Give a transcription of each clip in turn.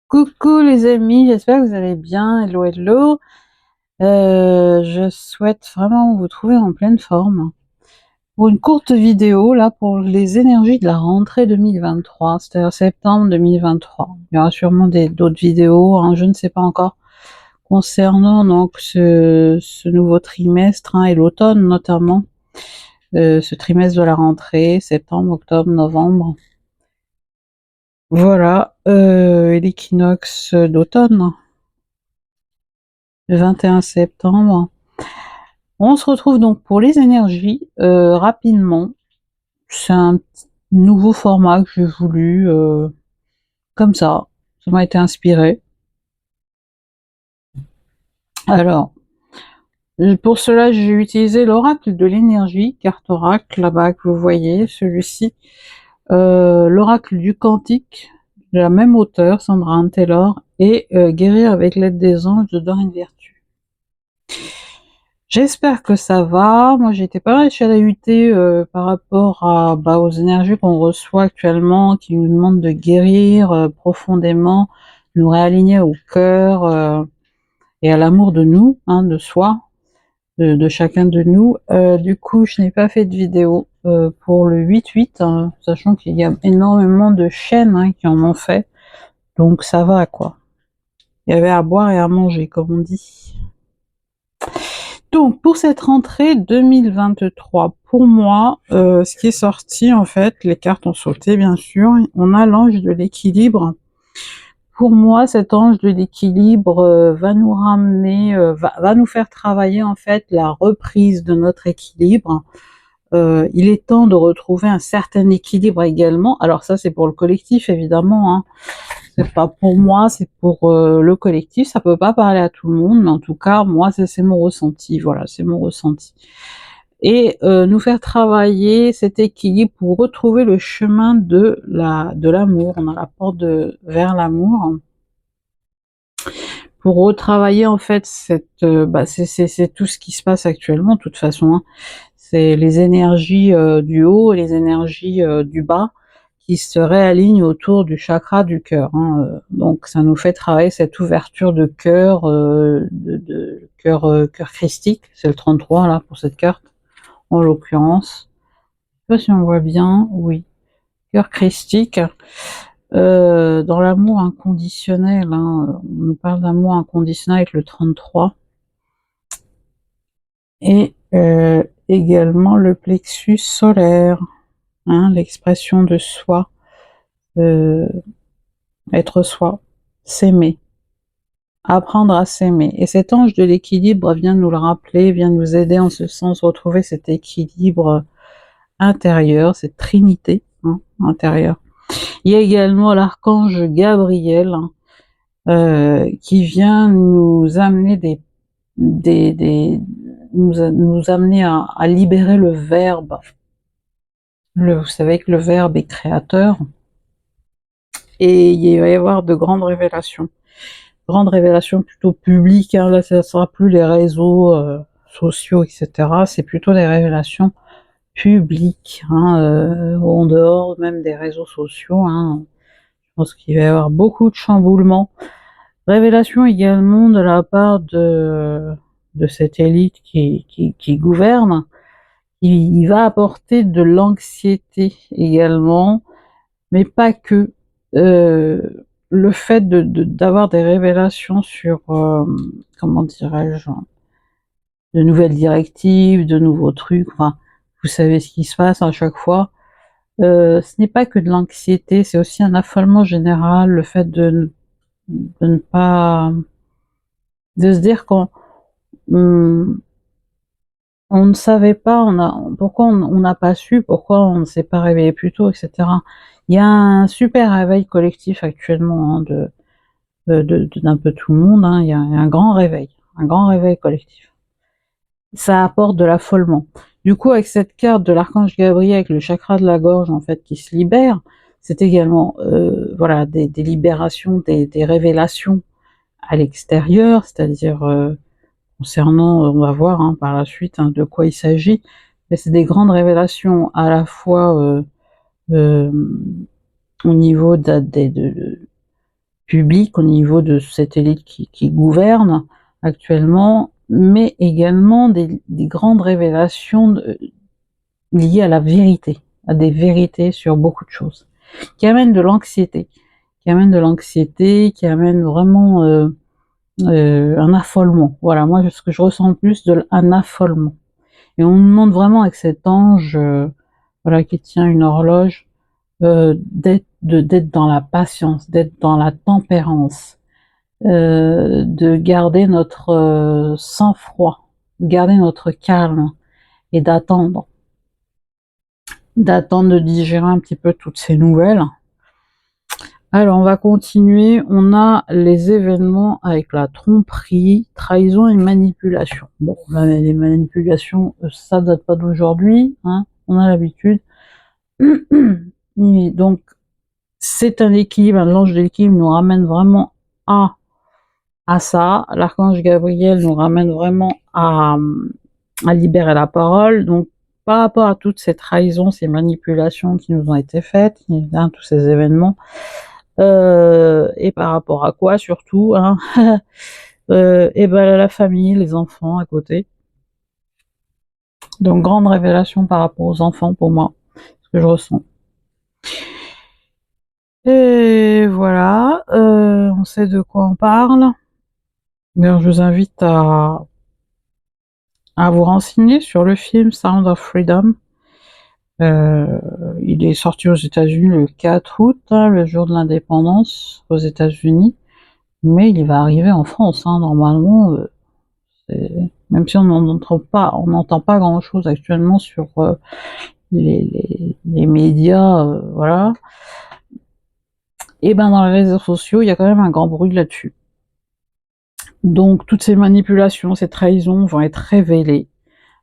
Coucou les amis, j'espère que vous allez bien. Hello, hello. Je souhaite vraiment vous trouver en pleine forme pour une courte vidéo là pour les énergies de la rentrée 2023, c'est-à-dire septembre 2023. Il y aura sûrement d'autres vidéos, hein, je ne sais pas encore, concernant donc ce nouveau trimestre et l'automne notamment, ce trimestre de la rentrée, septembre, octobre, novembre. Voilà, et l'équinoxe d'automne, le 21 septembre. On se retrouve donc pour les énergies rapidement. C'est un nouveau format que j'ai voulu comme ça m'a été inspiré. Alors, pour cela, j'ai utilisé l'oracle de l'énergie, carte oracle là-bas que vous voyez, celui-ci. L'oracle du quantique, de la même auteure, Sandra Anne Taylor, et Guérir avec l'aide des anges de Dorine Virtue. J'espère que ça va. Moi, j'ai été pas mal chahuté par rapport aux énergies qu'on reçoit actuellement, qui nous demandent de guérir profondément, nous réaligner au cœur et à l'amour de nous, de soi, de chacun de nous. Du coup, je n'ai pas fait de vidéo pour le 8-8, sachant qu'il y a énormément de chaînes qui en ont fait. Donc ça va, quoi. Il y avait à boire et à manger, comme on dit. Donc, pour cette rentrée 2023, pour moi, ce qui est sorti, en fait, les cartes ont sauté, bien sûr. On a l'ange de l'équilibre. Pour moi, cet ange de l'équilibre va nous ramener, va nous faire travailler, en fait, la reprise de notre équilibre. Il est temps de retrouver un certain équilibre également. Alors ça, c'est pour le collectif, évidemment, c'est pas pour moi, c'est pour le collectif. Ça peut pas parler à tout le monde, mais en tout cas, moi, c'est mon ressenti. Voilà, c'est mon ressenti. Et nous faire travailler cet équilibre pour retrouver le chemin de l'amour. On a la porte vers l'amour. Pour retravailler en fait c'est tout ce qui se passe actuellement de toute façon. C'est les énergies du haut et les énergies du bas qui se réalignent autour du chakra du cœur. Donc ça nous fait travailler cette ouverture de cœur, cœur christique, c'est le 33 là pour cette carte, en l'occurrence. Je sais pas si on voit bien, oui. Cœur christique. Dans l'amour inconditionnel, on nous parle d'amour inconditionnel avec le 33. Et également le plexus solaire, l'expression de soi, être soi, s'aimer, apprendre à s'aimer. Et cet ange de l'équilibre vient nous le rappeler, vient nous aider en ce sens, retrouver cet équilibre intérieur, cette trinité intérieure. Il y a également l'archange Gabriel qui vient nous amener nous amener à libérer le verbe. Vous savez que le verbe est créateur, et il va y avoir de grandes révélations. Grandes révélations plutôt publiques, là ça ne sera plus les réseaux sociaux, etc. C'est plutôt des révélations publiques, en dehors même des réseaux sociaux. Je pense qu'il va y avoir beaucoup de chamboulements. Révélation également de la part de cette élite qui gouverne. Il va apporter de l'anxiété également, mais pas que. Le fait d'avoir des révélations sur, comment dirais-je, de nouvelles directives, de nouveaux trucs, enfin, vous savez ce qui se passe à chaque fois. Ce n'est pas que de l'anxiété, c'est aussi un affolement général, le fait de ne pas, de se dire qu'on ne savait pas, pourquoi on n'a pas su, pourquoi on ne s'est pas réveillé plus tôt, etc. Il y a un super réveil collectif actuellement d'un peu tout le monde. Il y a un grand réveil collectif. Ça apporte de l'affolement. Du coup, avec cette carte de l'archange Gabriel, avec le chakra de la gorge en fait qui se libère, c'est également voilà des libérations, des révélations à l'extérieur, c'est-à-dire concernant, on va voir par la suite de quoi il s'agit, mais c'est des grandes révélations à la fois au niveau public, au niveau de cette élite qui gouverne actuellement, mais également des grandes révélations liées à la vérité, à des vérités sur beaucoup de choses, qui amènent de l'anxiété, qui amènent vraiment un affolement. Voilà, moi, ce que je ressens plus, un affolement. Et on nous demande vraiment avec cet ange, voilà, qui tient une horloge, d'être dans la patience, d'être dans la tempérance, de garder notre sang-froid, garder notre calme et d'attendre de digérer un petit peu toutes ces nouvelles. Alors, on va continuer. On a les événements avec la tromperie, trahison et manipulation. Bon, là, les manipulations, ça date pas d'aujourd'hui, hein, on a l'habitude. Donc, c'est un équilibre, l'ange de l'équilibre nous ramène vraiment à ça. L'archange Gabriel nous ramène vraiment à libérer la parole. Donc, par rapport à toutes ces trahisons, ces manipulations qui nous ont été faites, hein, tous ces événements, et par rapport à quoi surtout, hein, et ben la famille, les enfants à côté. Donc, grande révélation par rapport aux enfants pour moi, ce que je ressens. Et voilà, on sait de quoi on parle. D'ailleurs, je vous invite à vous renseigner sur le film Sound of Freedom. Il est sorti aux États-Unis le 4 août, hein, le jour de l'indépendance aux États-Unis, mais il va arriver en France, hein, normalement. Même si on n'entend pas grand-chose actuellement sur les médias, voilà. Et ben dans les réseaux sociaux, il y a quand même un grand bruit là-dessus. Donc toutes ces manipulations, ces trahisons vont être révélées,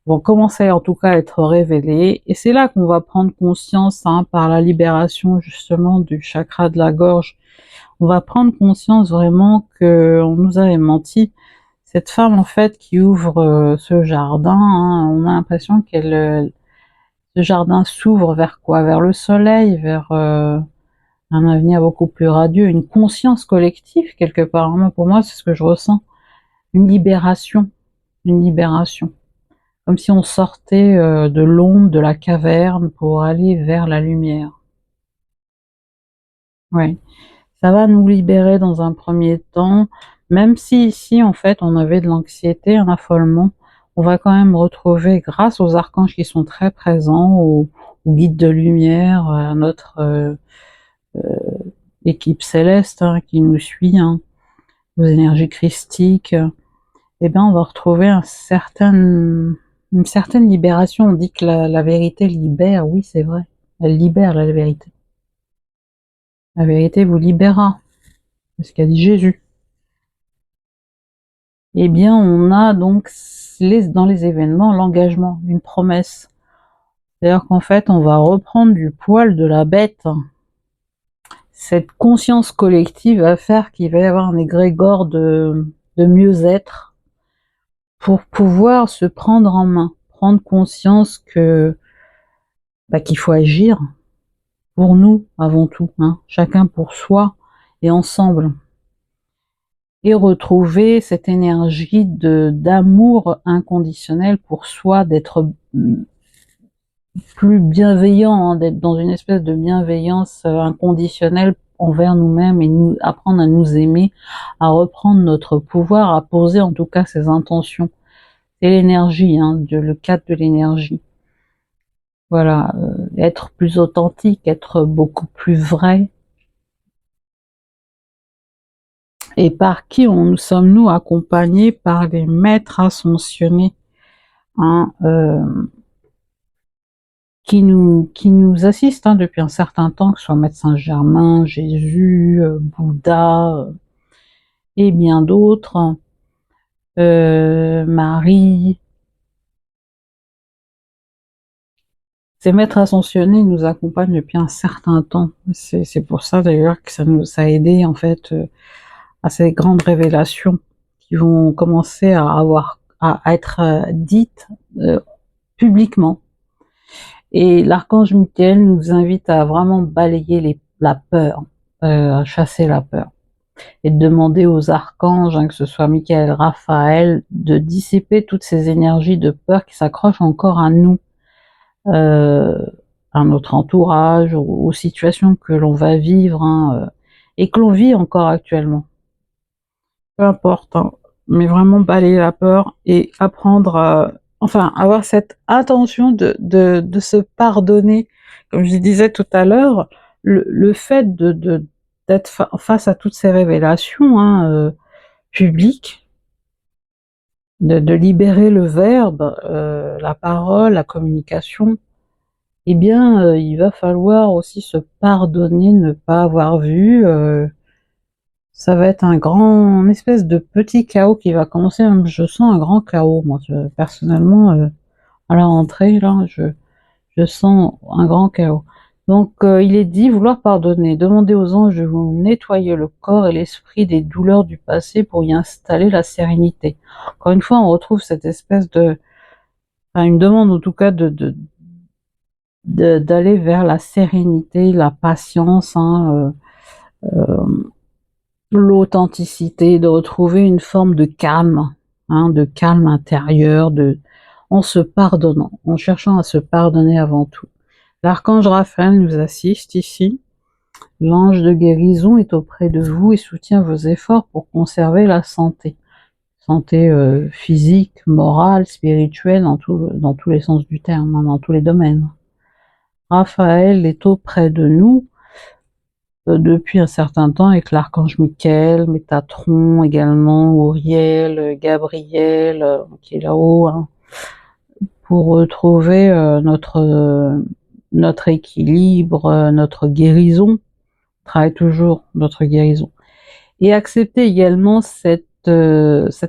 vont commencer en tout cas à être révélées, et c'est là qu'on va prendre conscience, hein, par la libération justement du chakra de la gorge, on va prendre conscience vraiment qu'on nous avait menti. Cette femme en fait qui ouvre ce jardin, hein, on a l'impression ce jardin s'ouvre vers quoi? Vers le soleil, vers un avenir beaucoup plus radieux, une conscience collective quelque part. Pour moi, c'est ce que je ressens. Une libération, comme si on sortait de l'ombre, de la caverne pour aller vers la lumière. Ouais, ça va nous libérer dans un premier temps, même si ici en fait on avait de l'anxiété, un affolement, on va quand même retrouver, grâce aux archanges qui sont très présents, aux guides de lumière, à notre équipe céleste, hein, qui nous suit, hein, aux énergies christiques, eh bien on va retrouver une certaine libération. On dit que la vérité libère, oui c'est vrai, elle libère la vérité. La vérité vous libérera, c'est ce qu'a dit Jésus. Eh bien on a donc dans les événements l'engagement, une promesse. C'est-à-dire qu'en fait on va reprendre du poil de la bête. Cette conscience collective va faire qu'il va y avoir un égrégore de mieux-être, pour pouvoir se prendre en main, prendre conscience que qu'il faut agir pour nous avant tout, hein, chacun pour soi et ensemble, et retrouver cette énergie d'amour inconditionnel pour soi, d'être plus bienveillant, hein, d'être dans une espèce de bienveillance inconditionnelle envers nous-mêmes, et apprendre à nous aimer, à reprendre notre pouvoir, à poser en tout cas ses intentions. C'est l'énergie, hein, le cadre de l'énergie. Voilà, être plus authentique, être beaucoup plus vrai. Et par qui nous sommes-nous accompagnés? Par les maîtres ascensionnés, hein, qui nous assistent, hein, depuis un certain temps, que ce soit Maître Saint-Germain, Jésus, Bouddha, et bien d'autres, Marie. Ces maîtres ascensionnés nous accompagnent depuis un certain temps. C'est pour ça d'ailleurs que ça nous a aidé en fait à ces grandes révélations qui vont commencer à être dites publiquement. Et l'archange Michael nous invite à vraiment balayer la peur, à chasser la peur. et de demander aux archanges, hein, que ce soit Michael, Raphaël, de dissiper toutes ces énergies de peur qui s'accrochent encore à nous, à notre entourage, aux situations que l'on va vivre, hein, et que l'on vit encore actuellement. Peu importe, hein, mais vraiment balayer la peur et apprendre à, enfin, avoir cette intention de se pardonner. Comme je disais tout à l'heure, le fait d'être face à toutes ces révélations, hein, publiques, de libérer le verbe, la parole, la communication, eh bien, il va falloir aussi se pardonner de ne pas avoir vu. Ça va être une espèce de petit chaos qui va commencer. Je sens un grand chaos, moi, personnellement, à la rentrée, là, je sens un grand chaos. Donc, il est dit vouloir pardonner, demander aux anges de vous nettoyer le corps et l'esprit des douleurs du passé pour y installer la sérénité. Encore une fois, on retrouve cette espèce de, enfin, une demande en tout cas d'aller vers la sérénité, la patience, hein, l'authenticité, de retrouver une forme de calme intérieur, en se pardonnant, en cherchant à se pardonner avant tout. L'archange Raphaël nous assiste ici. L'ange de guérison est auprès de vous et soutient vos efforts pour conserver la santé. Santé physique, morale, spirituelle, dans tous les sens du terme, hein, dans tous les domaines. Raphaël est auprès de nous depuis un certain temps avec l'archange Michael, Métatron également, Uriel, Gabriel, qui est là-haut, hein, pour retrouver notre équilibre, notre guérison. On travaille toujours notre guérison. Et accepter également cet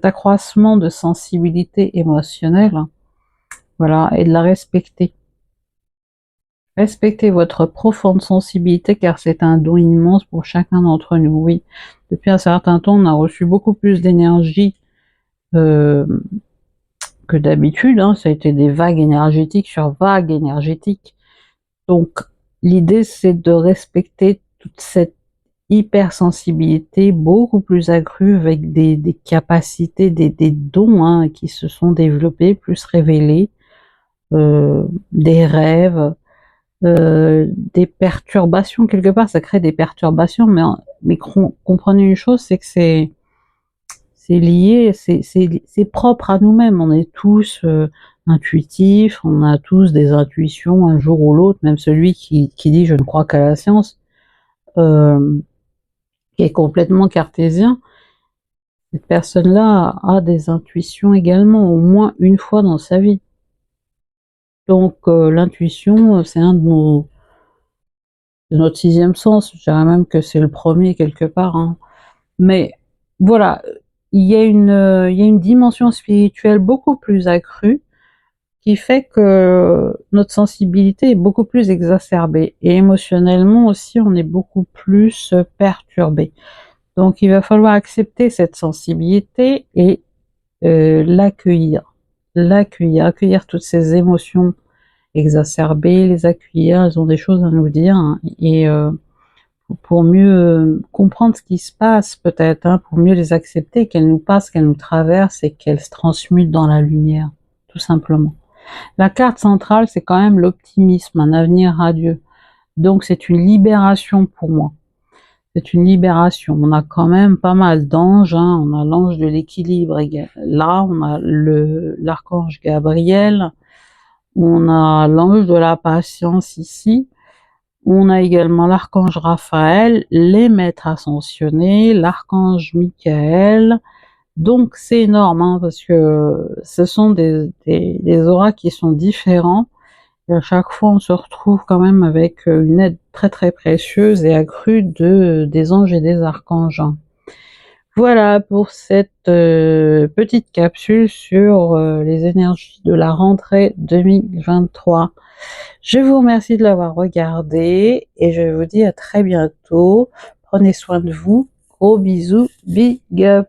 accroissement de sensibilité émotionnelle, hein, voilà, et de la respecter. Respectez votre profonde sensibilité car c'est un don immense pour chacun d'entre nous. Oui, depuis un certain temps, on a reçu beaucoup plus d'énergie que d'habitude, hein. Ça a été des vagues énergétiques sur vagues énergétiques. Donc, l'idée, c'est de respecter toute cette hypersensibilité beaucoup plus accrue avec des capacités, des dons, hein, qui se sont développés, plus révélés, des rêves, des perturbations. Quelque part, ça crée des perturbations, mais comprenez une chose, c'est que c'est lié, c'est propre à nous-mêmes. On est tous intuitifs, on a tous des intuitions un jour ou l'autre, même celui qui dit je ne crois qu'à la science, qui est complètement cartésien, cette personne-là a des intuitions également, au moins une fois dans sa vie. Donc l'intuition, c'est un de notre sixième sens, je dirais même que c'est le premier quelque part, hein. Mais voilà, il y a une dimension spirituelle beaucoup plus accrue qui fait que notre sensibilité est beaucoup plus exacerbée et émotionnellement aussi on est beaucoup plus perturbé. Donc il va falloir accepter cette sensibilité et l'accueillir, accueillir toutes ces émotions exacerbées, les accueillir, elles ont des choses à nous dire, hein, et pour mieux comprendre ce qui se passe peut-être, hein, pour mieux les accepter, qu'elles nous passent, qu'elles nous traversent et qu'elles se transmutent dans la lumière, tout simplement. La carte centrale, c'est quand même l'optimisme, un avenir radieux. Donc c'est une libération pour moi. C'est une libération. On a quand même pas mal d'anges, hein. On a l'ange de l'équilibre. Là, on a l'archange Gabriel. On a l'ange de la patience ici. On a également l'archange Raphaël, les maîtres ascensionnés, l'archange Michael. Donc c'est énorme, hein, parce que ce sont des auras qui sont différents. Et à chaque fois, on se retrouve quand même avec une aide très très précieuse et accrue des anges et des archanges. Voilà pour cette petite capsule sur les énergies de la rentrée 2023. Je vous remercie de l'avoir regardé et je vous dis à très bientôt. Prenez soin de vous. Gros bisous, big up.